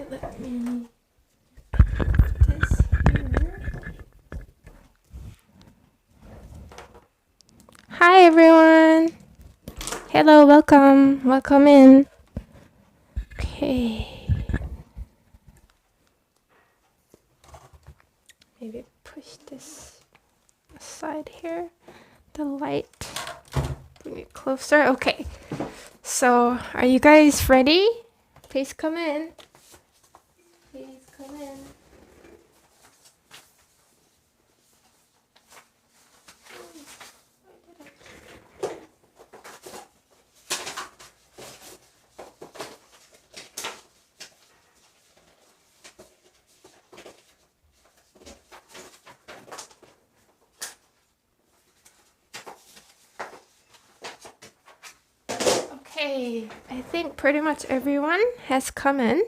Okay, let me put this here. Hi everyone. Hello, welcome. Welcome in. Okay. Maybe push this aside here. The light. Bring it closer. Okay. So, are you guys ready? Please come in. Please come in. Okay, I think pretty much everyone has come in.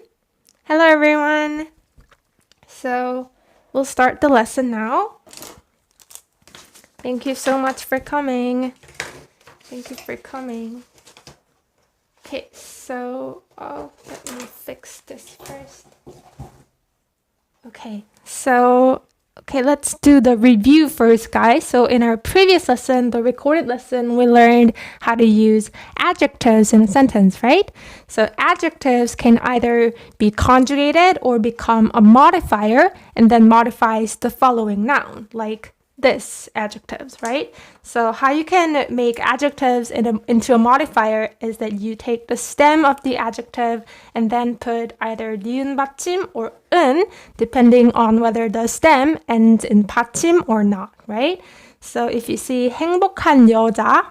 Hello everyone. So we'll start the lesson now. Thank you so much for coming. Thank you for coming. Okay, so let me fix this first. Okay, let's do the review first, guys. So in our previous lesson, the recorded lesson, we learned how to use adjectives in a sentence, right? So adjectives can either be conjugated or become a modifier and then modifies the following noun, like this adjectives, right? So how you can make adjectives into a modifier is that you take the stem of the adjective and then put either 니은 받침 or 은, depending on whether the stem ends in 받침 or not, right? So if you see 행복한 여자,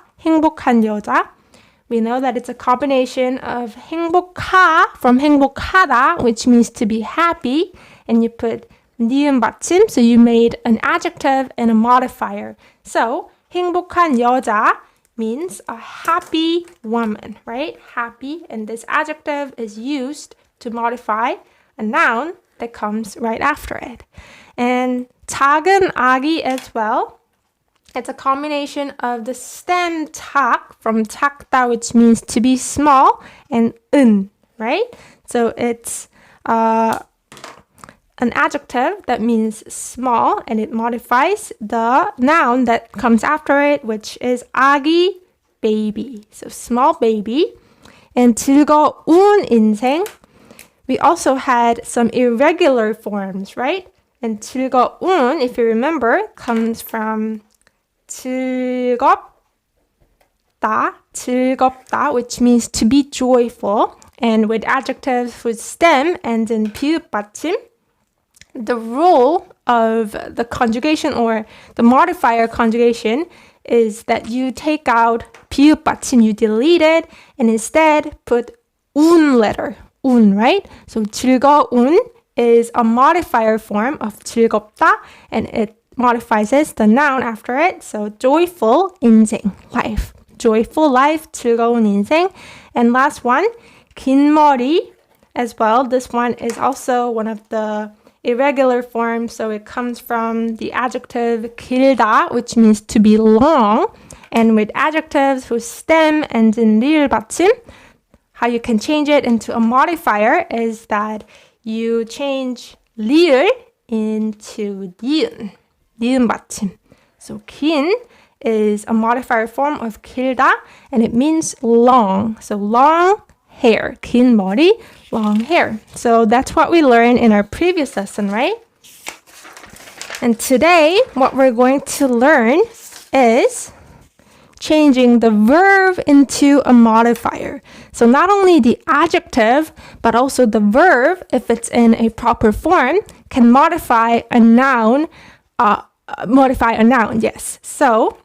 we know that it's a combination of 행복하 from 행복하다, which means to be happy, and you put 니은 받침, so you made an adjective and a modifier. So 행복한 여자 means a happy woman, right? Happy, and this adjective is used to modify a noun that comes right after it. And 작은 아기 as well. It's a combination of the stem 작 from 작다, which means to be small, and 은, right? So it's an adjective that means small, and it modifies the noun that comes after it, which is 아기, baby. So small baby. And 즐거운 인생, we also had some irregular forms, right? And 즐거운, if you remember, comes from 즐겁다, which means to be joyful. And with adjectives whose stem ends in 비읍 받침, the rule of the conjugation or the modifier conjugation is that you take out 비읍 받침, you delete it, and instead put 운 letter, 운, right? So 즐거운 is a modifier form of 즐겁다, and it modifies the noun after it. So joyful 인생, life. Joyful life, 즐거운 인생. And last one, 긴 머리 as well. This one is also one of the irregular forms, so it comes from the adjective 길다, which means to be long. And with adjectives whose stem ends in 리을 받침, how you can change it into a modifier is that you change 리을 into 니은 받침. So 긴 is a modifier form of 길다, and it means long. So long hair, 긴 머리, long hair. So that's what we learned in our previous lesson, right? And today, what we're going to learn is changing the verb into a modifier. So not only the adjective, but also the verb, if it's in a proper form, can modify a noun, yes. So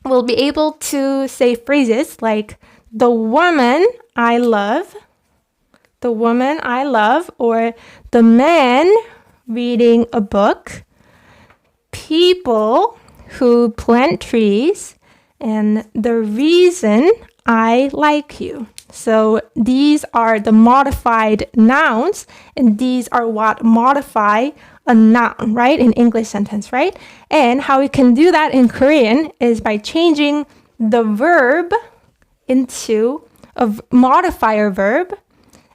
we'll be able to say phrases like the woman I love, or the man reading a book, people who plant trees, and the reason I like you. So these are the modified nouns, and these are what modify a noun, right? In English sentence, right? And how we can do that in Korean is by changing the verb into a modifier verb,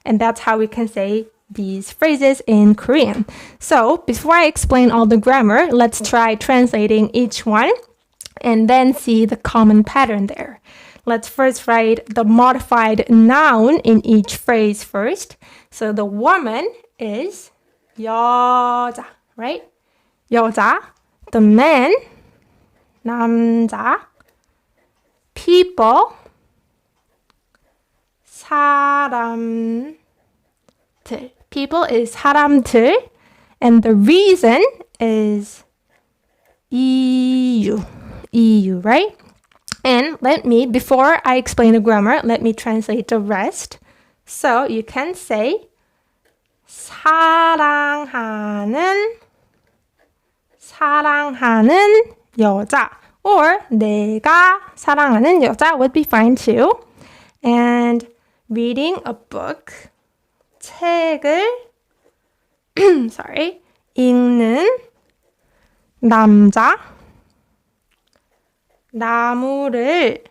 and that's how we can say these phrases in Korean. So before I explain all the grammar, let's try translating each one and then see the common pattern there. Let's first write the modified noun in each phrase first. So the woman is 여자, right? 여자. The man, 남자. People, 사람들. People is 사람들. And the reason is 이유, right? And before I explain the grammar, let me translate the rest. So you can say 사랑하는 여자, or 내가 사랑하는 여자 would be fine too. And reading a book, 책을 읽는 남자, 나무를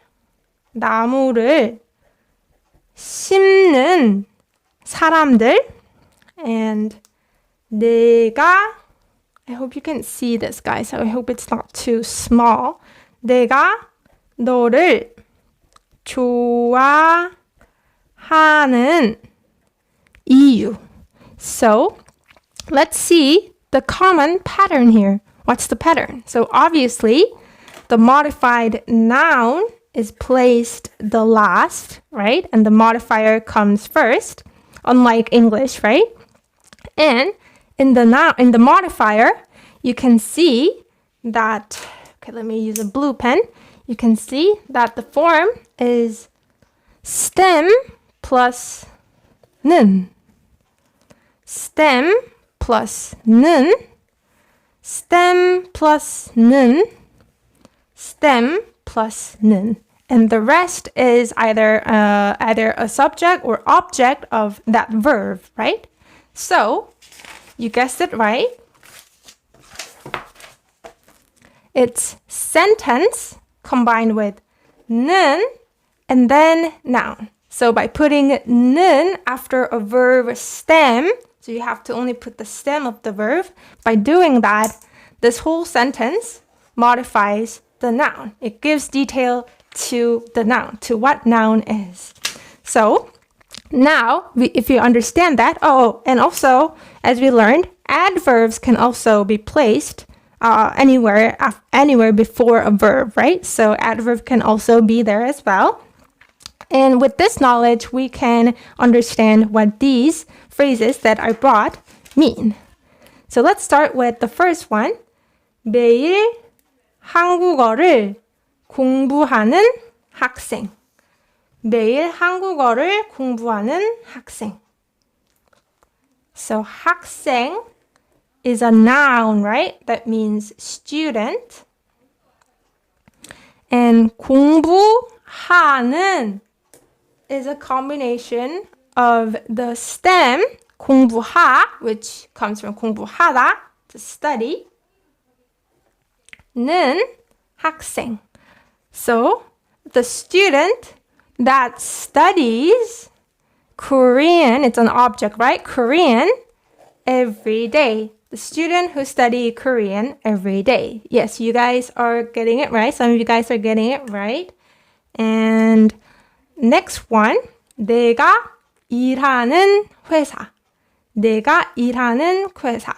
심는 사람들, and 내가, I hope you can see this, guys. So I hope it's not too small. 내가 너를 좋아하는 이유. So let's see the common pattern here. What's the pattern? So obviously, the modified noun is placed the last, right? And the modifier comes first, unlike English, right? And in the modifier, you can see that, okay, let me use a blue pen. You can see that the form is stem plus 는. Stem plus 는. Stem plus 는. Stem plus 는. And the rest is either a subject or object of that verb, right? So, you guessed it right. It's sentence combined with 는 and then noun. So by putting 는 after a verb stem, so you have to only put the stem of the verb. By doing that, this whole sentence modifies the noun. It gives detail to the noun, to what noun is. So now, if you understand that, and also, as we learned, adverbs can also be placed anywhere before a verb, right? So adverb can also be there as well. And with this knowledge, we can understand what these phrases that I brought mean. So let's start with the first one. 매일 한국어를 공부하는 학생. 매일 한국어를 공부하는 학생. So 학생 is a noun, right? That means student. And 공부하는 is a combination of the stem 공부하, which comes from 공부하다, to study, 는 학생. So the student that studies Korean, it's an object, right? Korean every day. The student who studies Korean every day. Yes, you guys are getting it right. Some of you guys are getting it right. And next one, 내가 일하는 회사. 내가 일하는 회사.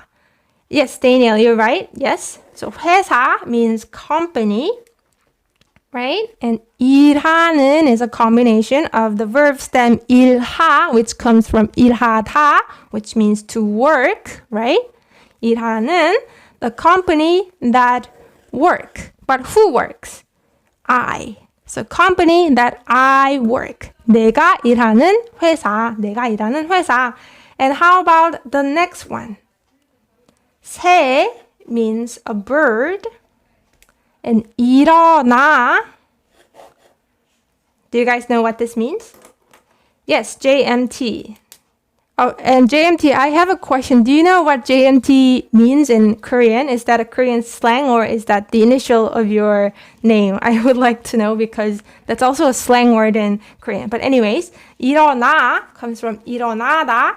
Yes, Daniel, you're right. Yes. So 회사 means company, right? And 일하는 is a combination of the verb stem 일하, which comes from 일하다, which means to work, right? 일하는, the company that work. But who works? I. So company that I work. 내가 일하는 회사. 내가 일하는 회사. And how about the next one? 새 means a bird. And 일어나. Do you guys know what this means? Yes, JMT. Oh, and JMT, I have a question. Do you know what JMT means in Korean? Is that a Korean slang or is that the initial of your name? I would like to know because that's also a slang word in Korean. But anyways, 일어나 comes from 일어나다,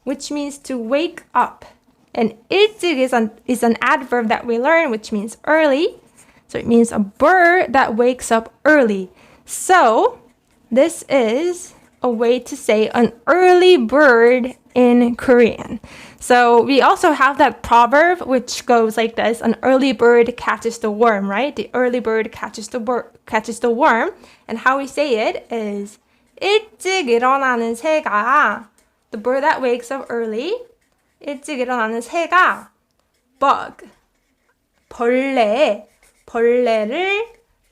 which means to wake up. And 일찍 is an adverb that we learn, which means early. So it means a bird that wakes up early. So this is a way to say an early bird in Korean. So we also have that proverb which goes like this: an early bird catches the worm, right? The early bird catches the worm. And how we say it is 일찍 일어나는 새가, the bird that wakes up early. 일찍 일어나는 새가 bug, 벌레를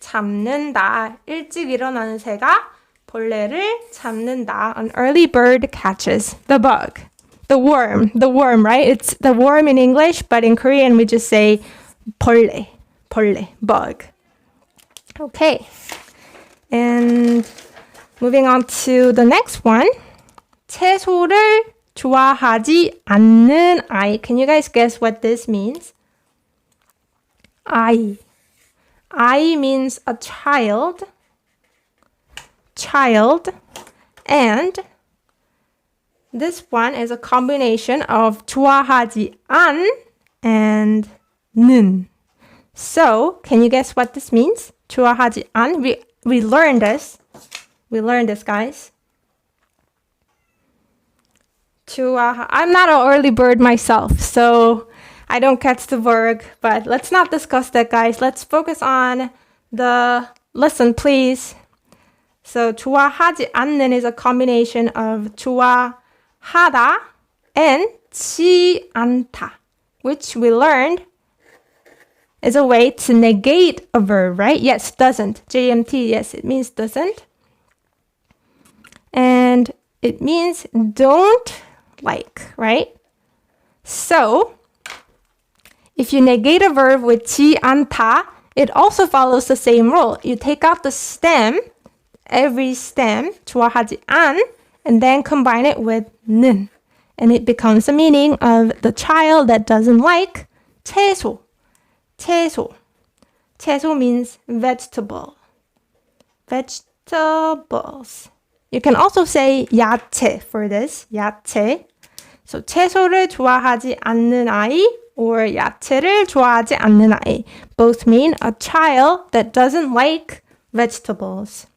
잡는다. 일찍 일어나는 새가 벌레를 잡는다. An early bird catches the bug. The worm, right? It's the worm in English, but in Korean we just say 벌레, bug. Okay. And moving on to the next one. 채소를 좋아하지 않는 아이. Can you guys guess what this means? 아이. 아이 means a child. And this one is a combination of 좋아하지 않 and 는. So, can you guess what this means? 좋아하지 않. We learned this. We learned this, guys. I'm not an early bird myself, so I don't catch the verb, but let's not discuss that, guys. Let's focus on the lesson, please. So 좋아하지 않는 is a combination of 좋아하다 and 지 않다, which we learned is a way to negate a verb, right? Yes, doesn't. JMT, yes, it means doesn't. And it means don't like, right? So, if you negate a verb with 지 않다, it also follows the same rule. You take out the stem, every stem, 좋아하지 않, and then combine it with 는. And it becomes the meaning of the child that doesn't like 채소. 채소 means vegetable. Vegetables. You can also say 야채 for this. 야채. So 채소를 좋아하지 않는 아이 or 야채를 좋아하지 않는 아이. Both mean a child that doesn't like vegetables.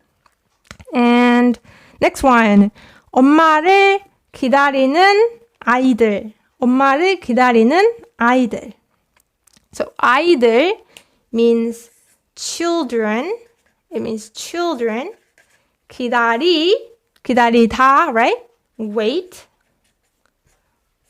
And next one. 엄마를 기다리는 아이들. 엄마를 기다리는 아이들. So 아이들 means children. It means children. 기다리다, right? Wait.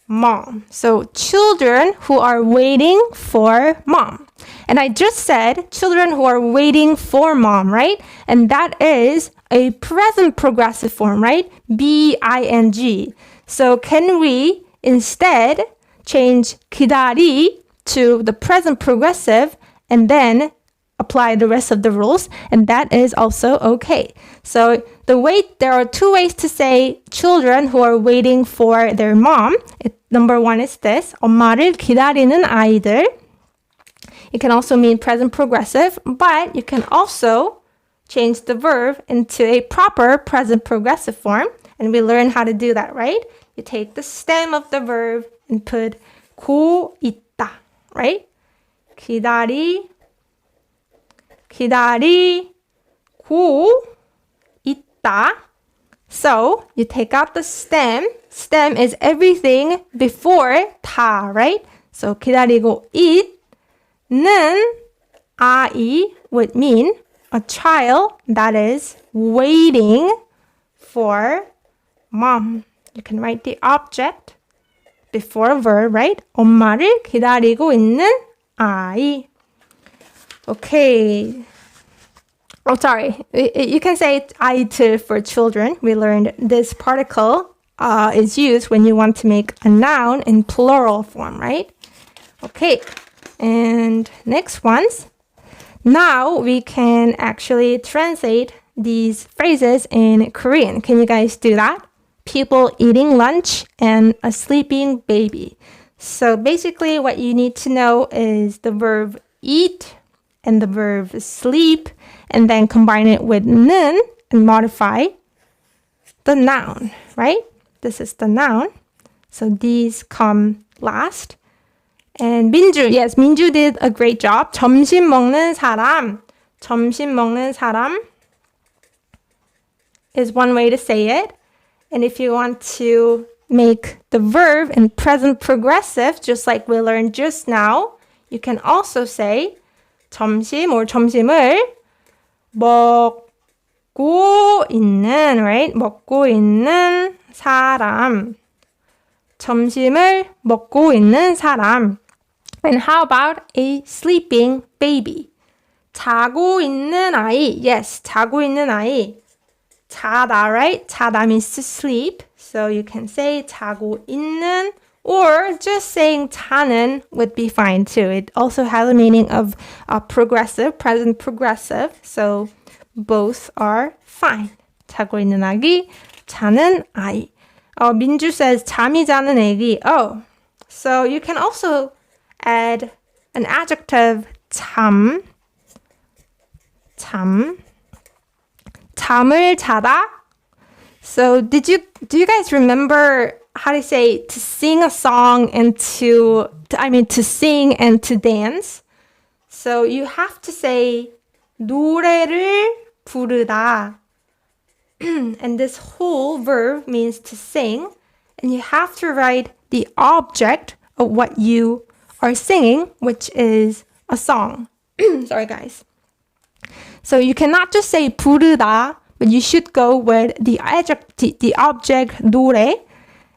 Mom. So children who are waiting for mom. And I just said children who are waiting for mom, right? And that is a present progressive form, right? B-I-N-G. So can we instead change 기다리 to the present progressive and then apply the rest of the rules? And that is also okay. So there are two ways to say children who are waiting for their mom. Number one is this. 엄마를 기다리는 아이들. It can also mean present progressive, but you can also change the verb into a proper present progressive form. And we learn how to do that, right? You take the stem of the verb and put 고 있다, right? 기다리고 있다. So you take out the stem. Stem is everything before 다, right? So 기다리고 있는 아이 would mean a child that is waiting for mom. You can write the object before a verb, right? 엄마를 기다리고 있는 아이. Okay. Oh, sorry. You can say I too for children. We learned this particle is used when you want to make a noun in plural form, right? Okay. And next ones. Now we can actually translate these phrases in Korean. Can you guys do that? People eating lunch and a sleeping baby. So basically what you need to know is the verb eat and the verb sleep, and then combine it with 는 and modify the noun, right? This is the noun. So these come last. And 민주, yes, 민주 did a great job. 점심 먹는 사람. 점심 먹는 사람 is one way to say it. And if you want to make the verb in present progressive, just like we learned just now, you can also say 점심 or 점심을 먹고 있는, right? 먹고 있는 사람. 점심을 먹고 있는 사람. And how about a sleeping baby? 자고 있는 아이. Yes, 자고 있는 아이. 자다, right? 자다 means to sleep. So you can say 자고 있는, or just saying 자는 would be fine too. It also has a meaning of progressive, present progressive. So both are fine. 자고 있는 아기, 자는 아이. 민주 says 잠이 자는 애기. Oh, so you can also add an adjective 잠. 잠을 자다. So do you guys remember how to say to sing a song and to sing and to dance? So you have to say 노래를 부르다. And this whole verb means to sing, and you have to write the object of what you are singing, which is a song. Sorry, guys. So you cannot just say 부르다, but you should go with the adjective, the object 노래,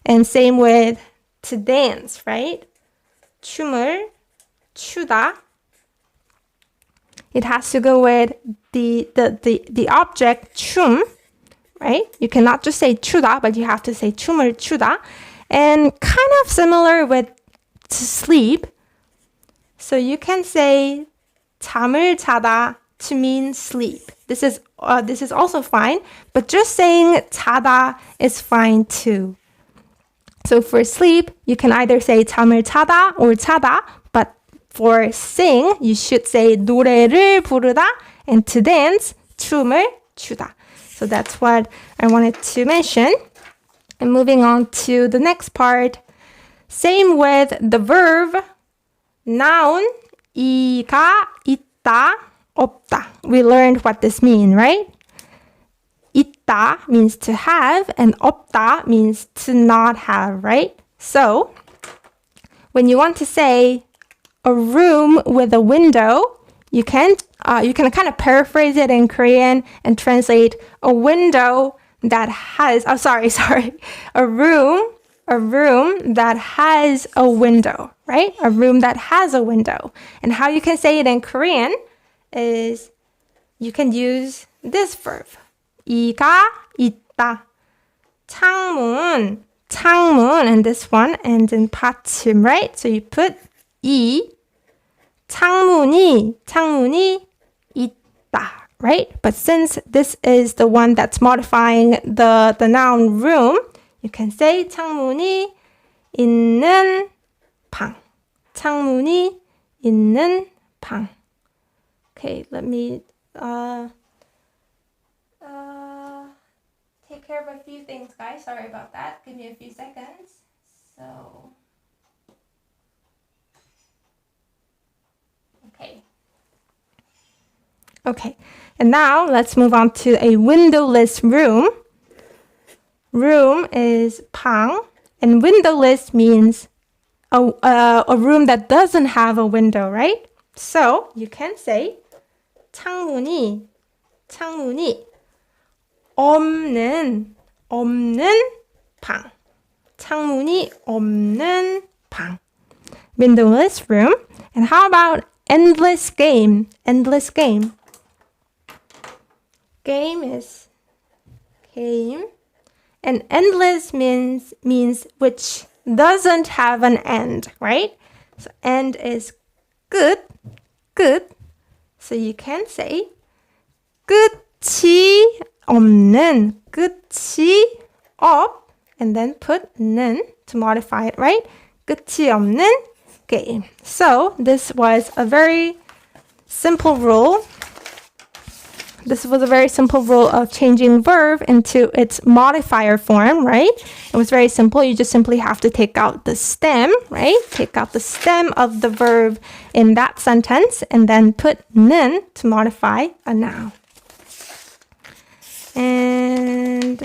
and same with to dance, right? 춤을 추다. It has to go with the object 춤, right? You cannot just say 추다, but you have to say 춤을 추다. And kind of similar with to sleep. So you can say 잠을 자다 to mean sleep. This is also fine, but just saying 자다 is fine too. So for sleep, you can either say 잠을 자다 or 자다, but for sing, you should say 노래를 부르다, and to dance, 춤을 추다. So that's what I wanted to mention. And moving on to the next part. Same with the verb noun, 이가 있다, 없다. We learned what this means, right? 있다 means to have, and 없다 means to not have, right? So when you want to say a room with a window, you can kind of paraphrase it in Korean and translate a window that has, a room that has a window, right? A room that has a window. And how you can say it in Korean is you can use this verb. 이가 있다. 창문, and this one ends in 받침, right? So you put 이, 창문이 있다, right? But since this is the one that's modifying the noun room, you can say 창문이 있는 방. 창문이 있는 방. Okay, let me take care of a few things, guys. Sorry about that. Give me a few seconds. Okay, and now let's move on to a windowless room. Room is 방, and windowless means a room that doesn't have a window, right? So you can say 창문이 없는 방. 창문이 없는 방. Windowless room. And how about endless game? Endless game. Game is game. And endless means which doesn't have an end, right? So end is good. So you can say 끝이 없는, 끝이 없, and then put 는 to modify it, right? 끝이 없는 game. So this was a very simple rule. This was a very simple rule of changing verb into its modifier form, right? It was very simple. You just simply have to take out the stem, right? Take out the stem of the verb in that sentence and then put 는 to modify a noun. And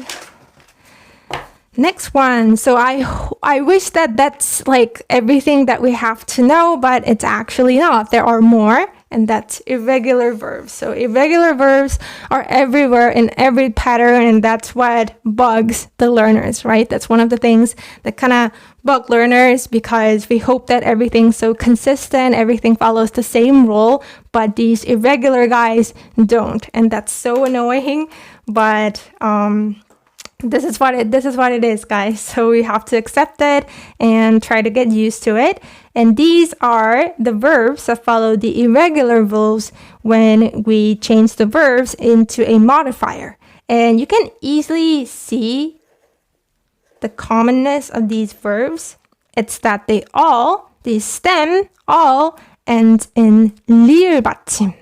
next one. So I wish that that's like everything that we have to know, but it's actually not. There are more, and that's irregular verbs. So irregular verbs are everywhere in every pattern, and that's what bugs the learners, right? That's one of the things that kind of bug learners, because we hope that everything's so consistent, everything follows the same rule, but these irregular guys don't, and that's so annoying. But this is what it is, guys. So we have to accept it and try to get used to it. And these are the verbs that follow the irregular rules when we change the verbs into a modifier. And you can easily see the commonness of these verbs. It's that they stem all end in 리을 받침.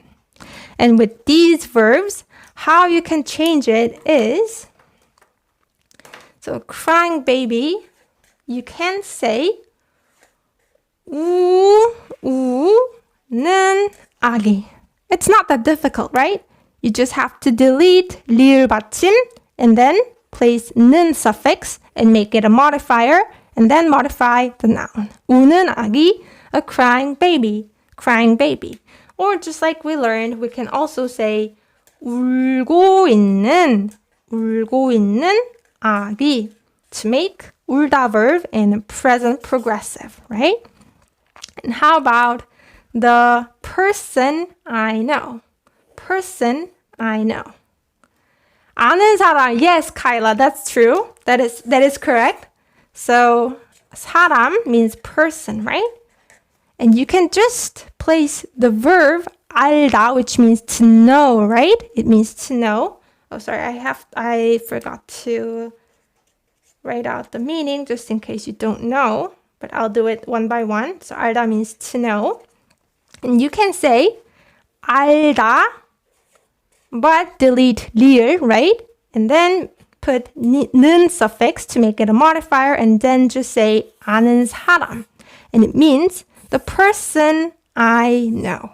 And with these verbs, how you can change it is, so crying baby, you can say 우는 아기. It's not that difficult, right? You just have to delete 리을 받침 and then place 는 suffix and make it a modifier and then modify the noun. 우는 아기, a crying baby, crying baby. Or just like we learned, we can also say 울고 있는 아기 to make 울다 verb in present progressive, right? And how about the person I know? Person I know. 아는 사람. Yes, Kyla, that's true. That is correct. So 사람 means person, right? And you can just place the verb 알다, which means to know, right? It means to know. Oh, sorry, I forgot to write out the meaning just in case you don't know, but I'll do it one by one. So 알다 means to know. And you can say 알다, but delete 리을, right? And then put 는 suffix to make it a modifier, and then just say 아는 사람. And it means the person I know.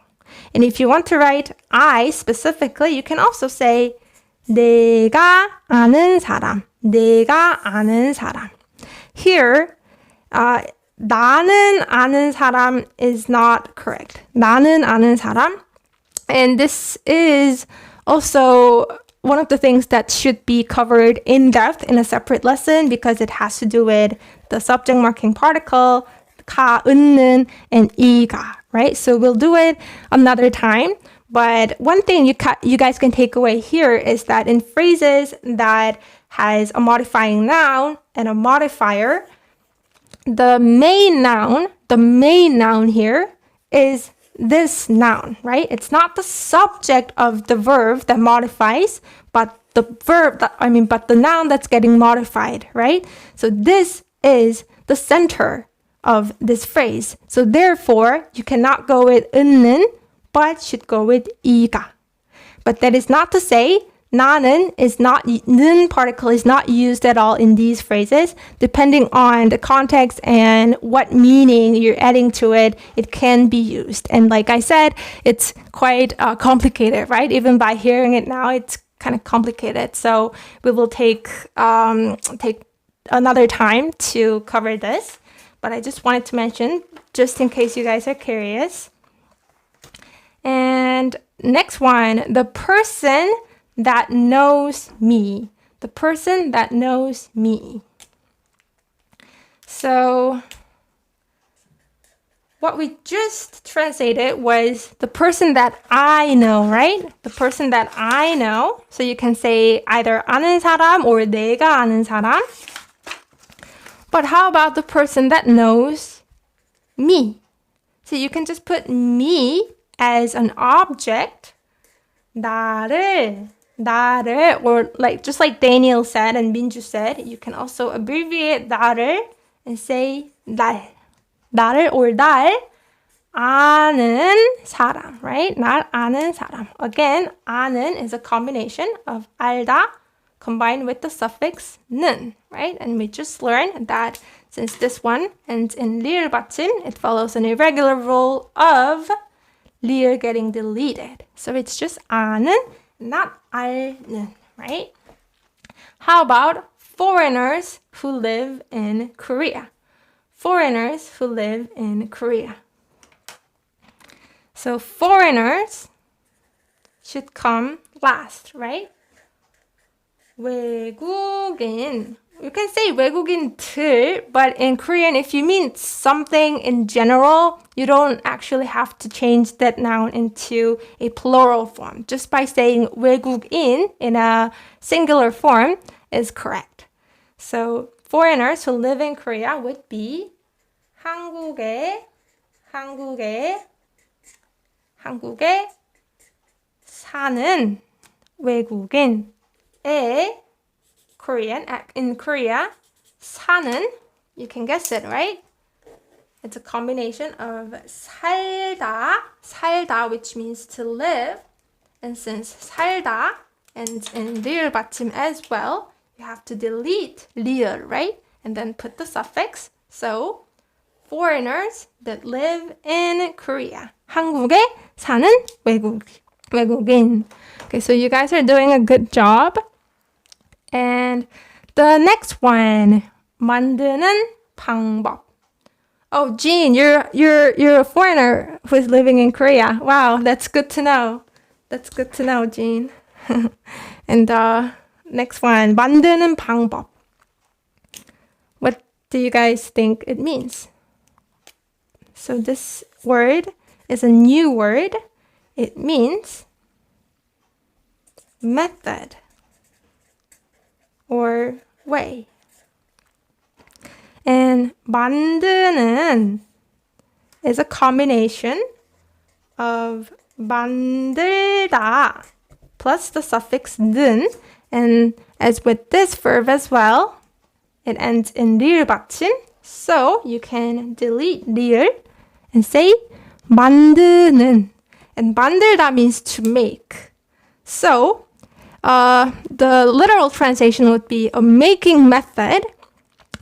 And if you want to write I specifically, you can also say 내가 아는 사람. 내가 아는 사람. Here, 나는 아는 사람 is not correct. 나는 아는 사람. And this is also one of the things that should be covered in depth in a separate lesson because it has to do with the subject marking particle, 가, 은는, and 이가, right? So we'll do it another time. But one thing you guys can take away here is that in phrases that has a modifying noun and a modifier, the main noun here is this noun, right? It's not the subject of the verb that modifies, but the noun that's getting modified, right? So this is the center of this phrase. So therefore, you cannot go with 은는, but should go with 이가. But that is not to say 나는 is not, 는 particle is not used at all in these phrases. Depending on the context and what meaning you're adding to it, it can be used. And like I said, it's quite complicated, right? Even by hearing it now, it's kind of complicated. So we will take another time to cover this. But I just wanted to mention, just in case you guys are curious. And next one, the person that knows me. The person that knows me. So what we just translated was the person that I know, right? The person that I know. So you can say either 아는 사람 or 내가 아는 사람. But how about the person that knows me? So you can just put me as an object. 나를, or just like Daniel said and Minju said, you can also abbreviate 나를 and say 날. 나를 or 날 아는 사람, right? Not 아는 사람. Again, 아는 is a combination of 알다 combined with the suffix 는, right? And we just learned that since this one ends in 리을 받침, it follows an irregular rule of 리을 getting deleted. So it's just 아는, not 알는, right? How about foreigners who live in Korea? Foreigners who live in Korea. So foreigners should come last, right? 외국인. You can say 외국인들, but in Korean, if you mean something in general, you don't actually have to change that noun into a plural form. Just by saying 외국인 in a singular form is correct. So foreigners who live in Korea would be 한국에 사는 외국인의 Korean, in Korea, 사는, you can guess it, right? It's a combination of 살다, which means to live, and since 살다 ends in 리을 받침 as well, you have to delete 리을, right? And then put the suffix. So, foreigners that live in Korea. 한국에 사는 외국인. Okay, so you guys are doing a good job. And the next one, 만드는 방법. Oh, Jean, you're a foreigner who's living in Korea. Wow, that's good to know. That's good to know, Jean. And next one, 만드는 방법. What do you guys think it means? So this word is a new word. It means method or way. And 만드는 is a combination of 만들다 plus the suffix 는, and as with this verb as well, it ends in 리을 받침, so you can delete 리을 and say 만드는. And 만들다 means to make. So the literal translation would be a making method,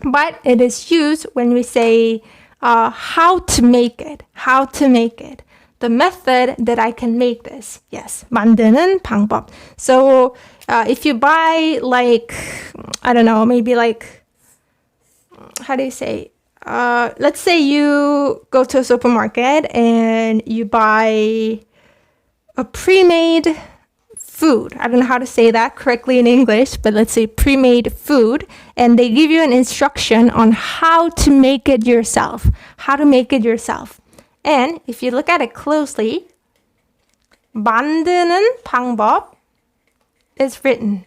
but it is used when we say how to make it. How to make it. The method that I can make this. Yes, 만드는 방법. So if you buy like, I don't know, maybe like, how do you say? Let's say you go to a supermarket and you buy a pre-made food. I don't know how to say that correctly in English, but let's say pre-made food, and they give you an instruction on how to make it yourself. How to make it yourself. And if you look at it closely, 만드는 방법 is written.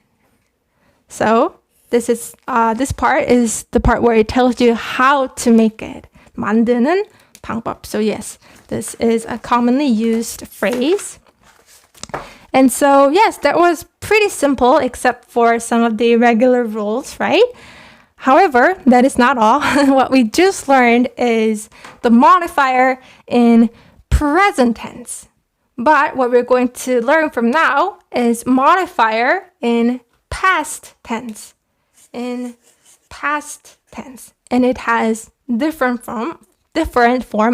So this part is the part where it tells you how to make it. 만드는 방법. So yes, this is a commonly used phrase. And so, yes, that was pretty simple except for some of the irregular rules, right? However, that is not all. What we just learned is the modifier in present tense. But what we're going to learn from now is modifier in past tense. In past tense. And it has different form,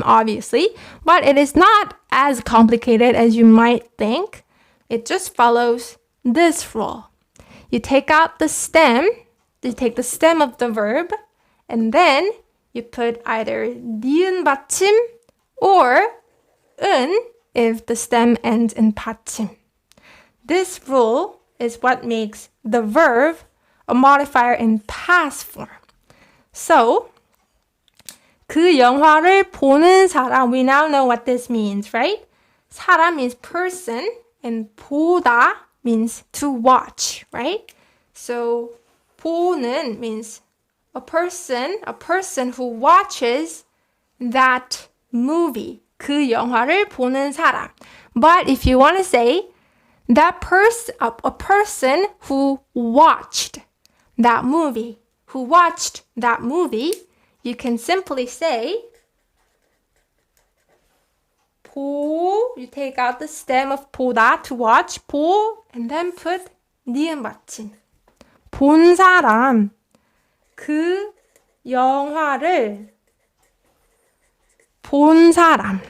obviously, but it is not as complicated as you might think. It just follows this rule. You take out the stem, you take the stem of the verb, and then you put either 니은 받침 or 은 if the stem ends in 받침. This rule is what makes the verb a modifier in past form. So, 그 영화를 보는 사람, we now know what this means, right? 사람 means person, and 보다 means to watch, right? So 보는 means a person who watches that movie. 그 영화를 보는 사람. But if you want to say that person, a person who watched that movie, you can simply say 보, you take out the stem of 보다, to watch, 보, and then put 니은 받침. 본 사람, 그 영화를 본 사람.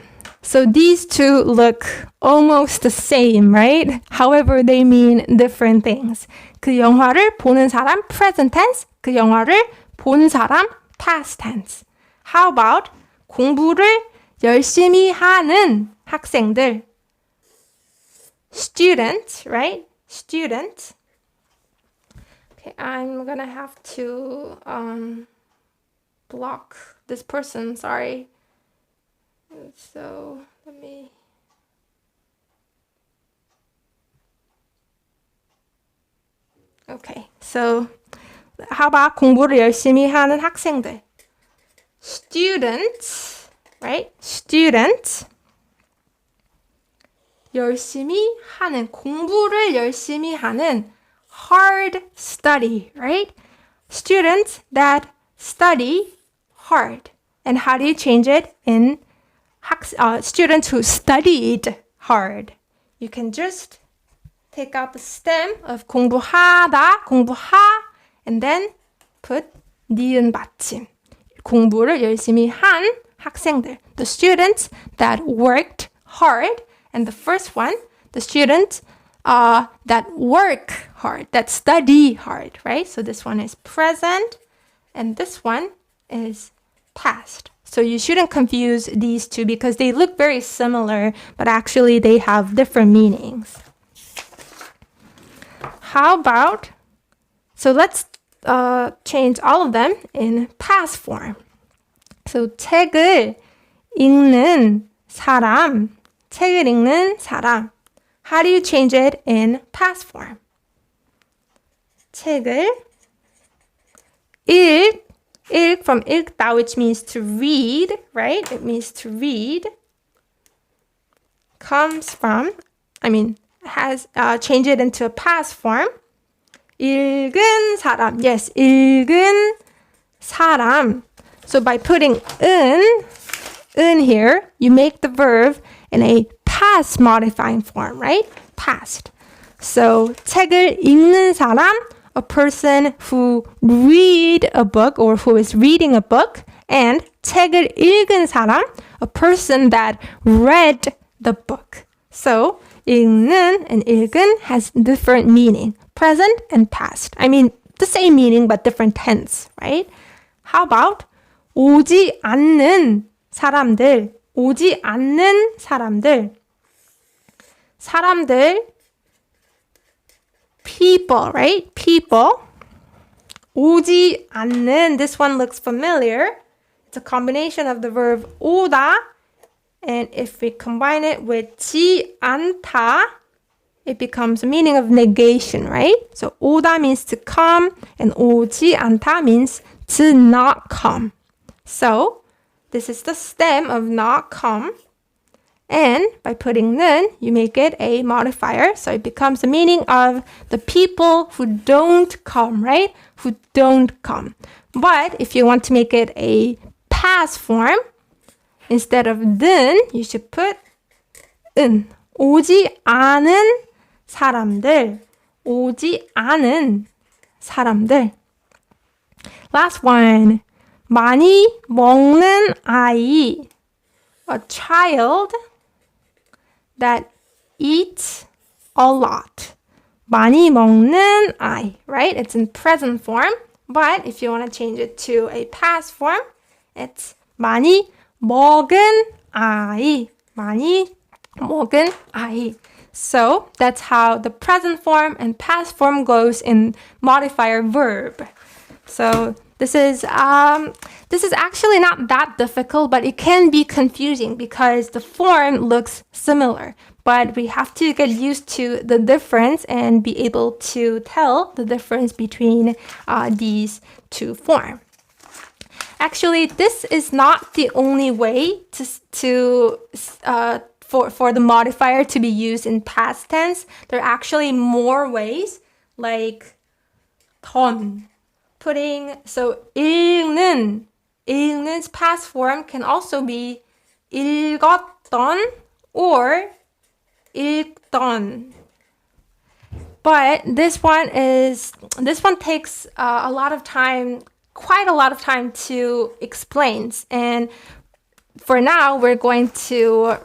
So these two look almost the same, right? However, they mean different things. 그 영화를 보는 사람, present tense. 그 영화를 본 사람, past tense. How about 공부를 열심히 하는 학생들? Student, right? Student. Okay, I'm gonna have to block this person, sorry. So, let me... Okay, so how about 공부를 열심히 하는 학생들? Students, right? Students. 열심히 하는, 공부를 열심히 하는 hard study, right? Students that study hard. And how do you change it in students who studied hard? You can just take out the stem of 공부하다, 공부하, and then put 니은 받침. 공부를 열심히 한 학생들. The students that worked hard. And the first one, the students that work hard, that study hard, right? So this one is present, and this one is past. So you shouldn't confuse these two because they look very similar, but actually they have different meanings. How about, so let's change all of them in past form. So 책을 읽는 사람, 책을 읽는 사람. How do you change it in past form? 책을 읽 from 읽다, which means to read, right? It means to read. Comes from, has changed it into a past form. 읽은 사람. Yes, 읽은 사람. So by putting in here, you make the verb in a past modifying form, right? Past. So 책을 읽는 사람, a person who read a book or who is reading a book, and 책을 읽은 사람, a person that read the book. So 읽는 and 읽은 has different meaning, present and past. The same meaning but different tense, right? How about 오지 않는 사람들, 오지 않는 사람들. 사람들, people, right? People. 오지 않는, this one looks familiar. It's a combination of the verb 오다, and if we combine it with 지 않다, it becomes a meaning of negation, right? So 오다 means to come, and 오지 않다 means to not come. So this is the stem of not come. And by putting 는, you make it a modifier. So it becomes the meaning of the people who don't come, right? Who don't come. But if you want to make it a past form, instead of 는, you should put 은. 오지 않은 사람들. 오지 않은 사람들. Last one. 많이 먹는 아이. A child that eats a lot. 많이 먹는 아이, right? It's in present form, but if you want to change it to a past form, it's 많이 먹은 아이. 많이 먹은 아이. So that's how the present form and past form goes in modifier verb. So this is actually not that difficult, but it can be confusing because the form looks similar. But we have to get used to the difference and be able to tell the difference between these two forms. Actually, this is not the only way for the modifier to be used in past tense. There are actually more ways, like 던. 읽는's past form can also be 읽었던 or 읽던. But this one takes a lot of time, quite a lot of time to explain. And for now, we're going to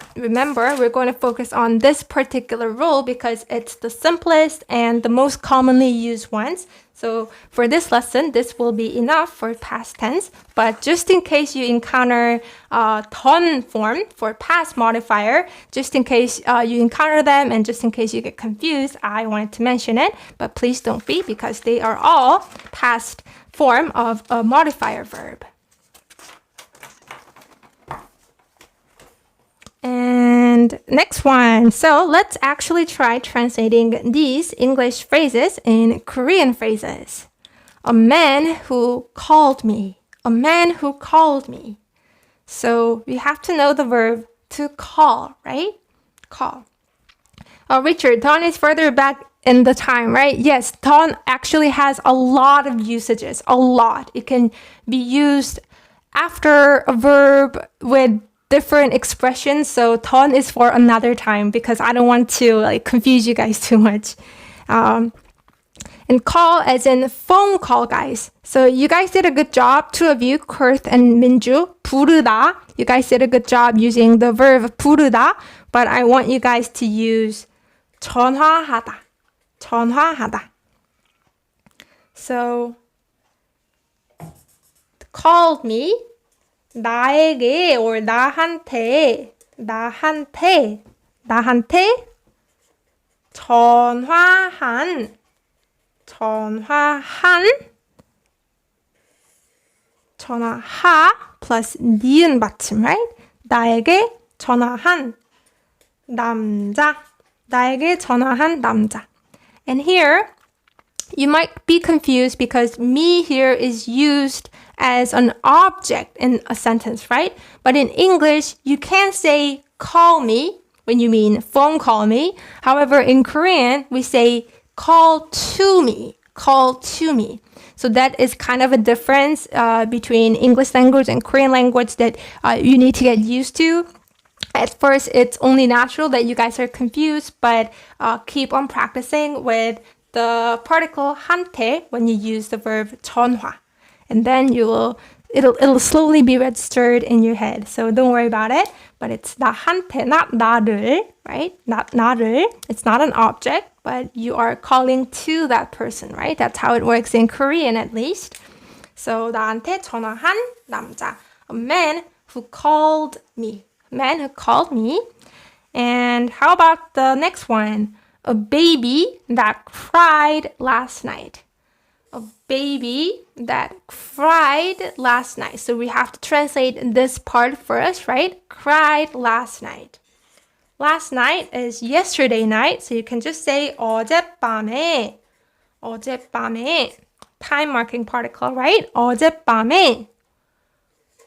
focus on this particular rule because it's the simplest and the most commonly used ones. So for this lesson, this will be enough for past tense. But just in case you encounter done form for past modifier, just in case you encounter them and just in case you get confused, I wanted to mention it. But please don't be because they are all past form of a modifier verb. And next one. So let's actually try translating these English phrases in Korean phrases. A man who called me. A man who called me. So we have to know the verb to call, right? Call. Richard, done is further back in the time, right? Yes, done actually has a lot of usages. A lot. It can be used after a verb with different expressions. So done is for another time because I don't want to confuse you guys too much. And call as in phone call, guys. So you guys did a good job. Two of you, Kurth and Minju, 부르다. You guys did a good job using the verb 부르다. But I want you guys to use 전화하다. 전화하다. So called me. 나에게 or 나한테 전화한 전화하 plus 니은 받침, right? 나에게 전화한 남자. 나에게 전화한 남자. And here you might be confused because me here is used as an object in a sentence, right? But in English, you can't say call me when you mean phone call me. However, in Korean, we say call to me, call to me. So that is kind of a difference between English language and Korean language that you need to get used to. At first, it's only natural that you guys are confused, but keep on practicing with the particle 한테 when you use the verb 전화. And then it'll slowly be registered in your head. So don't worry about it. But it's 나한테, not 나를, right? Not 나를. It's not an object, but you are calling to that person, right? That's how it works in Korean at least. So 나한테 전화한 남자. A man who called me. A man who called me. And how about the next one? A baby that cried last night. A baby that cried last night. So we have to translate this part first, right? Cried last night. Last night is yesterday night. So you can just say 어젯밤에. 어젯밤에. Time marking particle, right? 어젯밤에.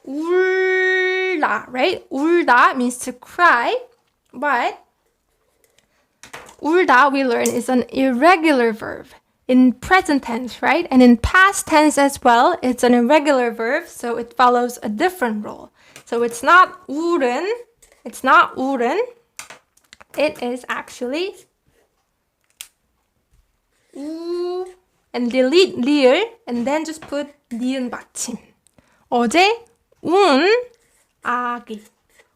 울다, right? 울다 means to cry. But 울다, we learn, is an irregular verb. In present tense, right? And in past tense as well, it's an irregular verb, so it follows a different rule. So it's not 울은, it's not 울은, it is actually 우, and delete 리을, and then just put 니은 받침. 어제 운 아기.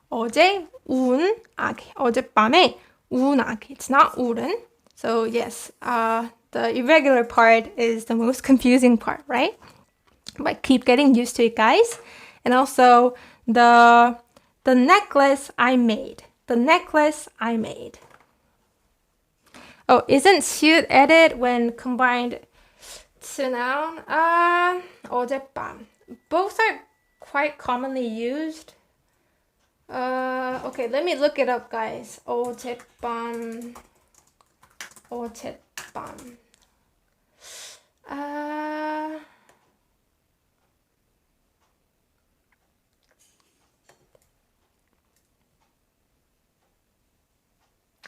어제 운 아기. 어젯밤에 운 아기. It's not 울은. So yes, the irregular part is the most confusing part, right? But keep getting used to it, guys. And also the necklace I made. The necklace I made. Oh, isn't should added when combined to noun? 어젯밤. Both are quite commonly used. Okay, let me look it up, guys. 어젯밤. 어젯밤.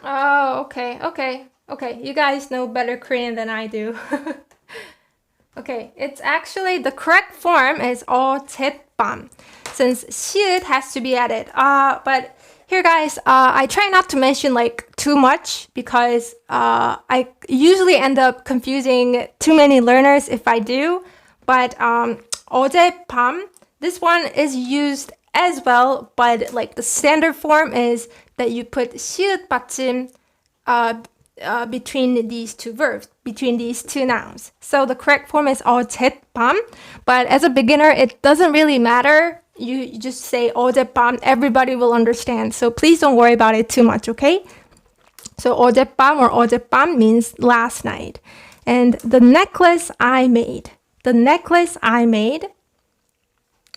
Oh, okay. You guys know better Korean than I do. Okay, it's actually the correct form is 어젯밤, since 시읒 has to be added. But Here, guys, I try not to mention like too much because I usually end up confusing too many learners if I do. But 어젯밤, this one is used as well, but like the standard form is that you put 시읒 받침 between these two verbs, between these two nouns. So the correct form is 어젯밤, but as a beginner, it doesn't really matter. You just say 어젯밤, everybody will understand. So please don't worry about it too much, okay? So 어젯밤 or 어젯밤 means last night. And the necklace I made. The necklace I made.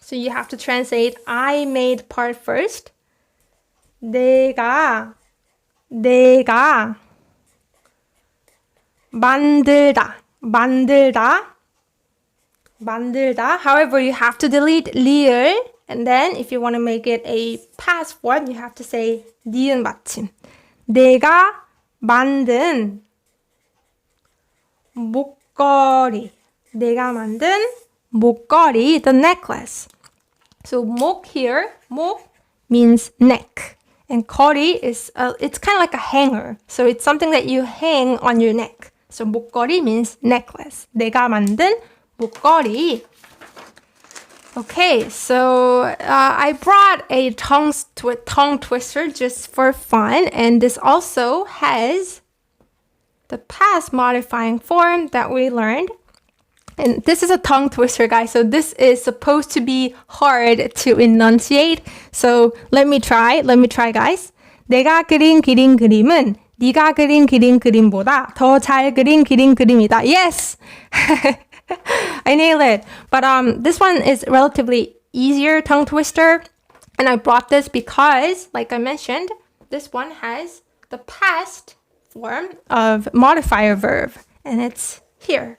So you have to translate I made part first. 내가 만들다. However, you have to delete 리을, and then if you want to make it a past form, you have to say 니은 받침. 내가 만든 목걸이. 내가 만든 목걸이, the necklace. So 목 here, 목 means neck, and 거리 is it's kind of like a hanger. So it's something that you hang on your neck. So 목걸이 means necklace. 내가 만든 목걸이. Okay, so I brought a tongue twister just for fun, and this also has the past modifying form that we learned. And this is a tongue twister, guys, so this is supposed to be hard to enunciate. So let me try, guys. 내가 그린 그림은 네가 그린 그림보다 더 잘 그린 그림이다. Yes! I nailed it. But this one is relatively easier tongue twister. And I brought this because, like I mentioned, this one has the past form of modifier verb. And it's here.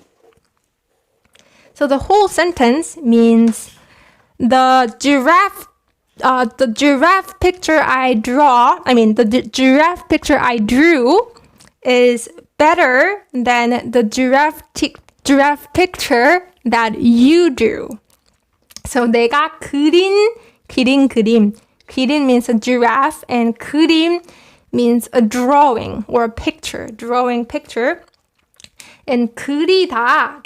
So the whole sentence means the giraffe picture I drew is better than the giraffe picture that you drew. So 내가 그린 그림. 그림 means a giraffe, and 그림 means a drawing or a picture, drawing picture. And 그리다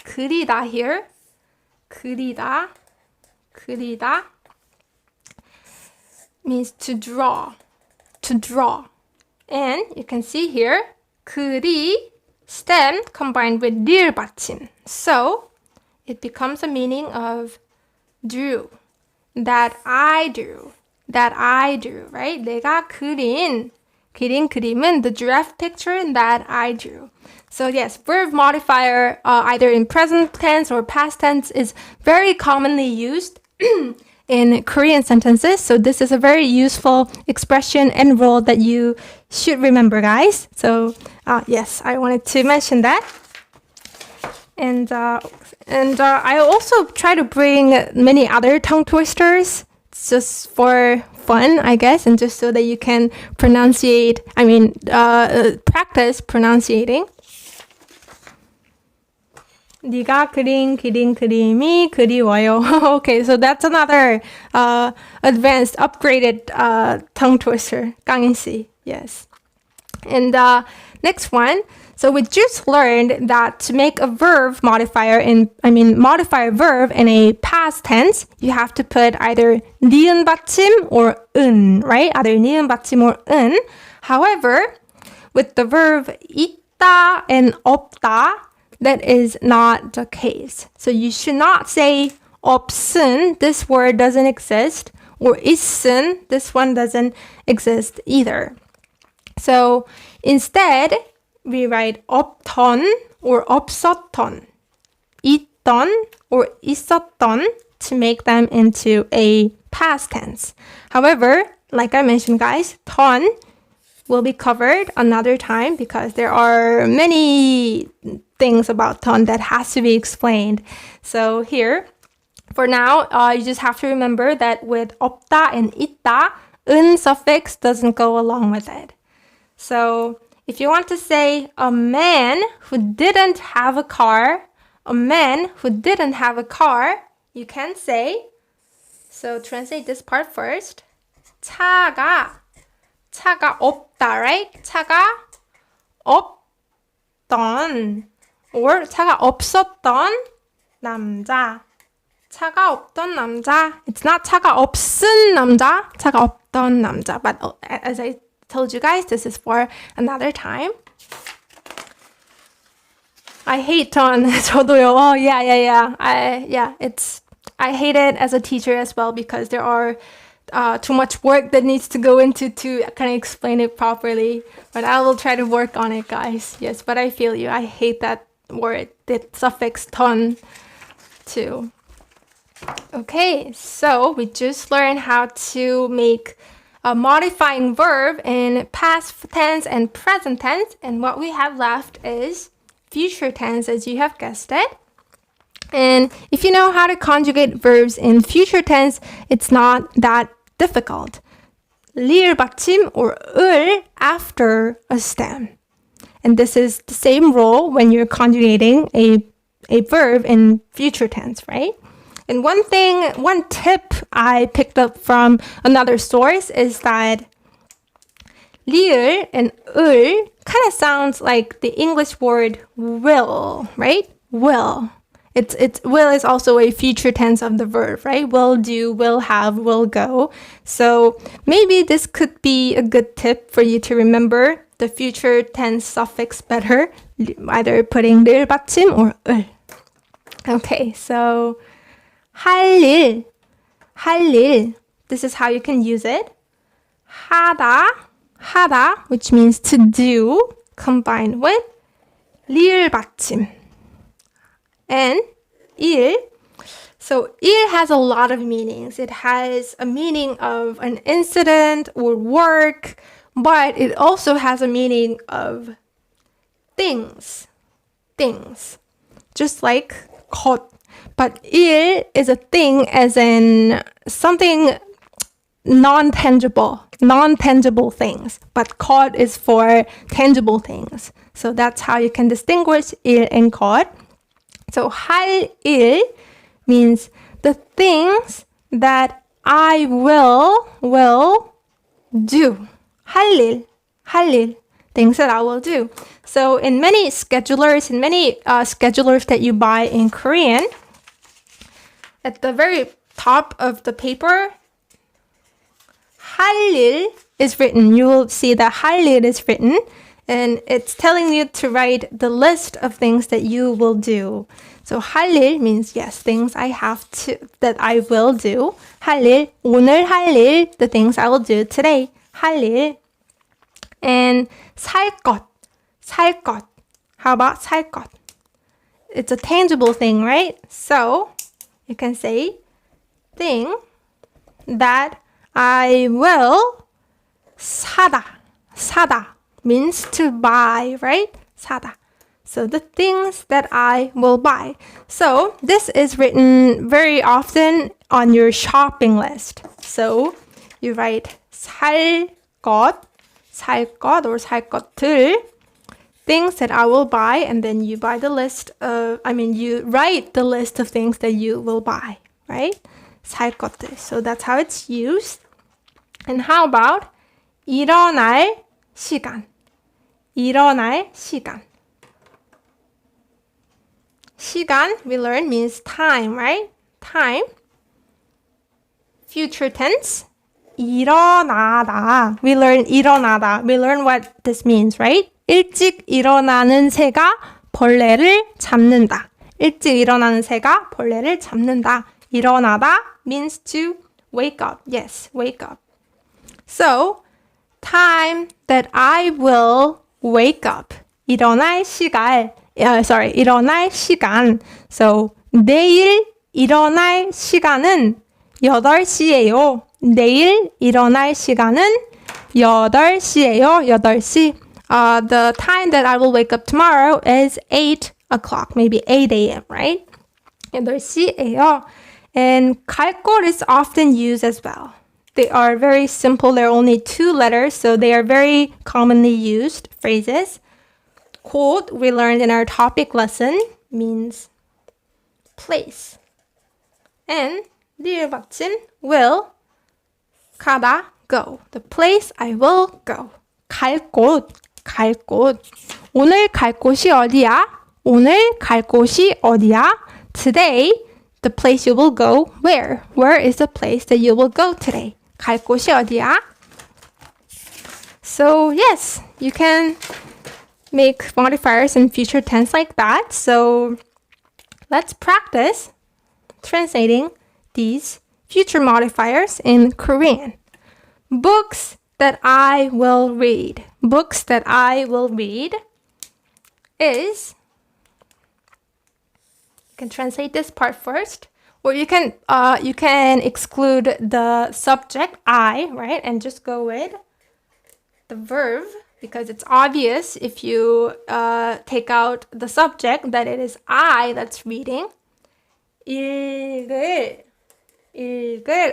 here, 그리다 means to draw. And you can see here, 그리 stem combined with 리을 받침. So it becomes a meaning of drew. That I drew, right? 내가 그린 그림은 the giraffe picture that I drew. So yes, verb modifier, either in present tense or past tense, is very commonly used in Korean sentences. So this is a very useful expression and rule that you should remember, guys. So yes, I wanted to mention that. And I also try to bring many other tongue twisters just for fun, I guess, and just so that you can practice pronunciating. 네가 그린 그림이 그리워요. Okay, so that's another advanced, upgraded tongue twister. 강인 씨, yes. And next one. So we just learned that to make a verb modifier verb in a past tense, you have to put either 니은 받침 or 은, right? Either 니은 받침 or 은. However, with the verb 있다 and 없다, that is not the case. So you should not say 없은, this word doesn't exist, or 있은, this one doesn't exist either. So instead, we write 없던 or 없었던, 있던 or 있었던 to make them into a past tense. However, like I mentioned, guys, 던 will be covered another time because there are many things about 던 that has to be explained. So here, for now, you just have to remember that with 없다 and 있다, 은 suffix doesn't go along with it. So if you want to say a man who didn't have a car, you can say, so translate this part first. 차가 차가 없다, right? 차가 없던 or 차가 없었던 남자. 차가 없던 남자. It's not 차가 없은 남자. 차가 없던 남자. But as I told you guys, this is for another time. I hate 던. 저도요. Oh, yeah. I hate it as a teacher as well because there are too much work that needs to go into to kind of explain it properly. But I will try to work on it, guys. Yes, but I feel you. I hate that word, the suffix 던 too. Okay, so we just learned how to make a modifying verb in past tense and present tense. And what we have left is future tense, as you have guessed it. And if you know how to conjugate verbs in future tense, it's not that difficult. 리을 받침 or 을 after a stem. And this is the same rule when you're conjugating a verb in future tense, right? And one tip I picked up from another source is that 리을 and 을 kind of sounds like the English word will, right? Will. It's will is also a future tense of the verb, right? Will do, will have, will go. So maybe this could be a good tip for you to remember the future tense suffix better, either putting 리을 받침 or 을. Okay, so 할 일. This is how you can use it. 하다, which means to do, combined with 리을 받침. And 일. So 일 has a lot of meanings. It has a meaning of an incident or work, but it also has a meaning of things. Just like 것. But 일 is a thing as in something non-tangible things. But 것 is for tangible things. So that's how you can distinguish 일 and 것. So 할 일 means the things that I will do. 할 일. Things that I will do. So in many schedulers that you buy in Korean, at the very top of the paper, 할 일 is written. You will see that 할 일 is written, and it's telling you to write the list of things that you will do. So 할 일 means yes, things that I will do. 할 일, 오늘 할 일, the things I will do today. 할 일. And 살 것. How about 살 것? It's a tangible thing, right? So you can say thing that I will 사다 means to buy, right? 사다. So the things that I will buy. So this is written very often on your shopping list. So you write 살 것 or 살 것들, things that I will buy, and then you write the list of things that you will buy, right? 살 것들. So that's how it's used. And how about 일어날 시간? 시간, we learned, means time, right? Time. Future tense. 일어나다. We learn 일어나다. We learn what this means, right? 일찍 일어나는 새가 벌레를 잡는다. 일찍 일어나는 새가 벌레를 잡는다. 일어나다 means to wake up. Yes, wake up. So, time that I will wake up. 일어날 시간. So, 내일 일어날 시간은 8시예요. 내일 일어날 시간은 8시예요. 8시. The time that I will wake up tomorrow is 8 o'clock, maybe 8 a.m., right? 8시예요. And 갈 곳 is often used as well. They are very simple. They're only 2 letters, so they are very commonly used phrases. 곳, we learned in our topic lesson, means place. And 리을 받침 will, 가다, go. The place I will go. 갈 곳, 갈 곳. 오늘 갈 곳이 어디야? 오늘 갈 곳이 어디야? Today, the place you will go, where? Where is the place that you will go today? 갈 곳이 어디야? So yes, you can make modifiers in future tense like that. So let's practice translating these future modifiers in Korean. Books that I will read. Books that I will read is, you can translate this part first, or you can exclude the subject I, right, and just go with the verb, because it's obvious if you take out the subject that it is I that's reading. 읽을,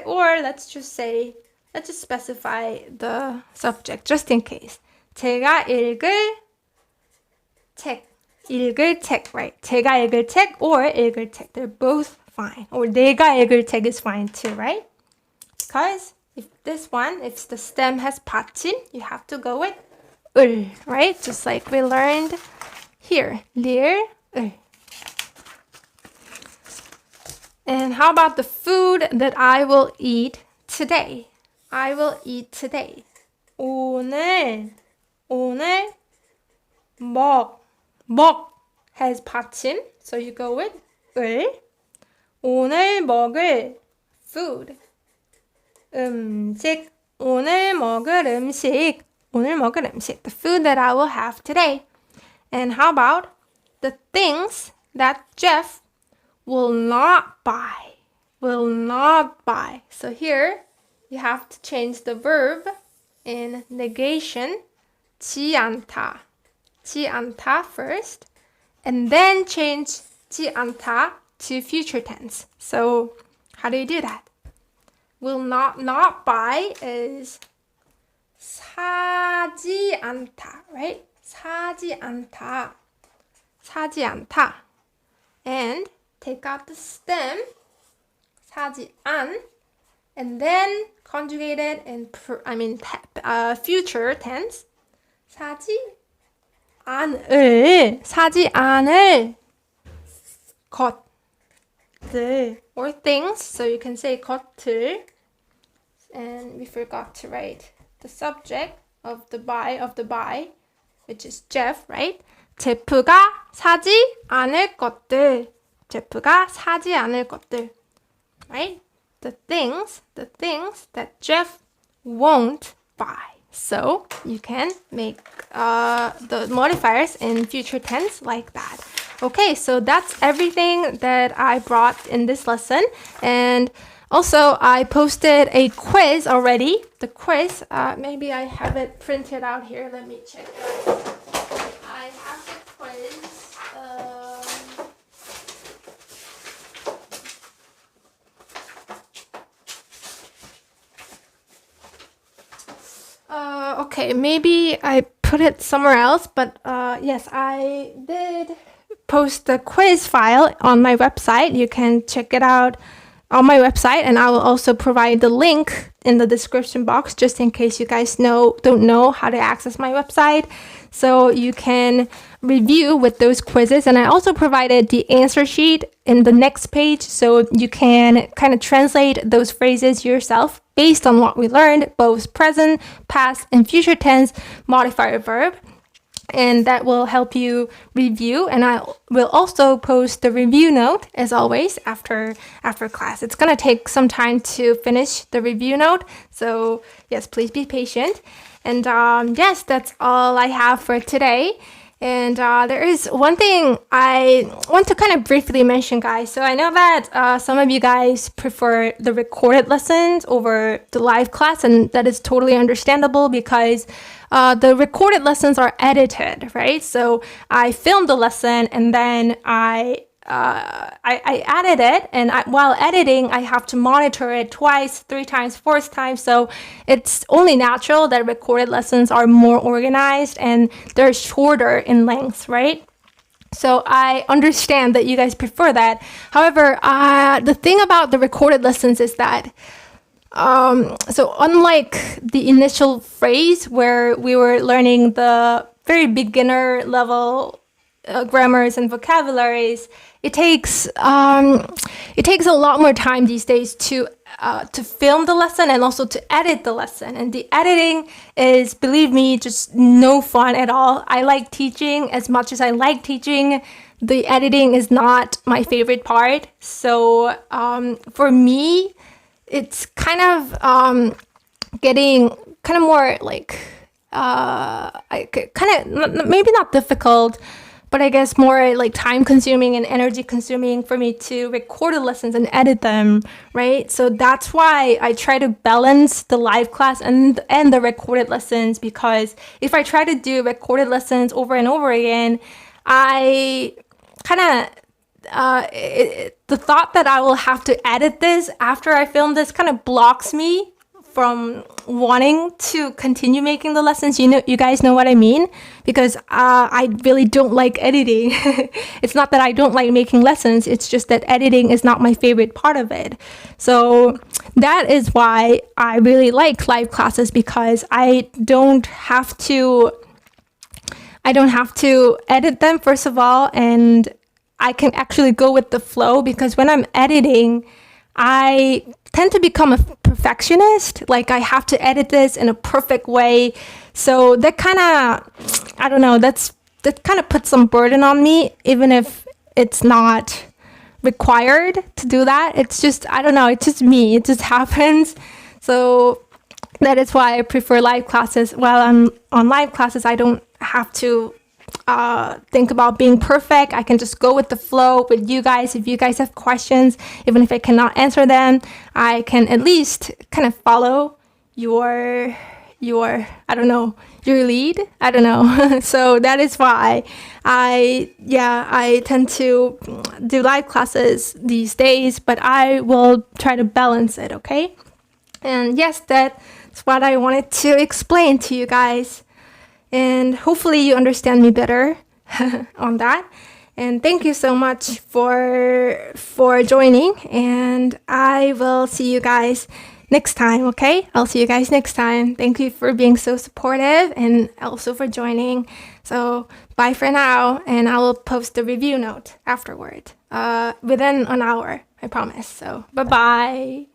or let's just specify the subject just in case. 제가 읽을 책, right? 제가 읽을 책 or 읽을 책. They're both fine. Or 내가 읽을 책 is fine too, right? Because if the stem has 받침, you have to go with 을, right? Just like we learned here. lir, 을. And how about the food that I will eat today? I will eat today. 오늘 먹 has 받침, so you go with 을. 오늘 먹을 food. 음식, 오늘 먹을 음식. The food that I will have today. And how about the things that Jeff will not buy? So here, you have to change the verb in negation. 지 않다 first, and then change 지 않다 to future tense. So how do you do that? Will not buy is 사지 않다, right? 사지 않다. And take out the stem, 사지 안, and then conjugate it in future tense. 사지 않을 것들 or things. So you can say 것들. And we forgot to write the subject of the buy, which is Jeff, right? 제프가 사지 않을 것들. Right? The things that Jeff won't buy. So you can make the modifiers in future tense like that. Okay, so that's everything that I brought in this lesson. And also, I posted a quiz already. The quiz, maybe I have it printed out here. Let me check. I have the quiz. Okay, maybe I put it somewhere else, but yes, I did post the quiz file on my website. You can check it out on my website, and I will also provide the link in the description box just in case you guys don't know how to access my website. So you can review with those quizzes, and I also provided the answer sheet in the next page so you can kind of translate those phrases yourself based on what we learned, both present, past, and future tense modifier verb. And that will help you review, and I will also post the review note as always after class. It's gonna take some time to finish the review note, so yes, please be patient. And yes, that's all I have for today. And there is one thing I want to kind of briefly mention, guys. So I know that some of you guys prefer the recorded lessons over the live class, and that is totally understandable because the recorded lessons are edited, right? So I filmed the lesson and then I added it, and while editing, I have to monitor it twice, 3 times, 4 times. So it's only natural that recorded lessons are more organized and they're shorter in length, right? So I understand that you guys prefer that. However, the thing about the recorded lessons is that so unlike the initial phrase where we were learning the very beginner level grammars and vocabularies, it takes a lot more time these days to film the lesson and also to edit the lesson. And the editing is, believe me, just no fun at all. I like teaching as much as I like teaching. The editing is not my favorite part. So for me, it's kind of getting kind of more like maybe not difficult, but I guess more like time consuming and energy consuming for me to record the lessons and edit them, right? So that's why I try to balance the live class and the recorded lessons, because if I try to do recorded lessons over and over again, I kind of the thought that I will have to edit this after I film this kind of blocks me from wanting to continue making the lessons. You guys know what I mean? Because I really don't like editing. It's not that I don't like making lessons. It's just that editing is not my favorite part of it. So that is why I really like live classes, because I don't have to edit them, first of all, and I can actually go with the flow, because when I'm editing, I tend to become a perfectionist. Like, I have to edit this in a perfect way. So that kind of, I don't know, that kind of puts some burden on me, even if it's not required to do that. It's just, I don't know, it's just me. It just happens. So that is why I prefer live classes. While I'm on live classes, I don't have to think about being perfect. I can just go with the flow with you guys. If you guys have questions, even if I cannot answer them, I can at least kind of follow your I don't know, your lead. I don't know. So that is why I tend to do live classes these days, but I will try to balance it, okay? And yes, that's what I wanted to explain to you guys. And hopefully you understand me better on that. And thank you so much for joining. And I will see you guys next time, okay? I'll see you guys next time. Thank you for being so supportive and also for joining. So bye for now. And I will post the review note afterward, within an hour, I promise. So bye-bye.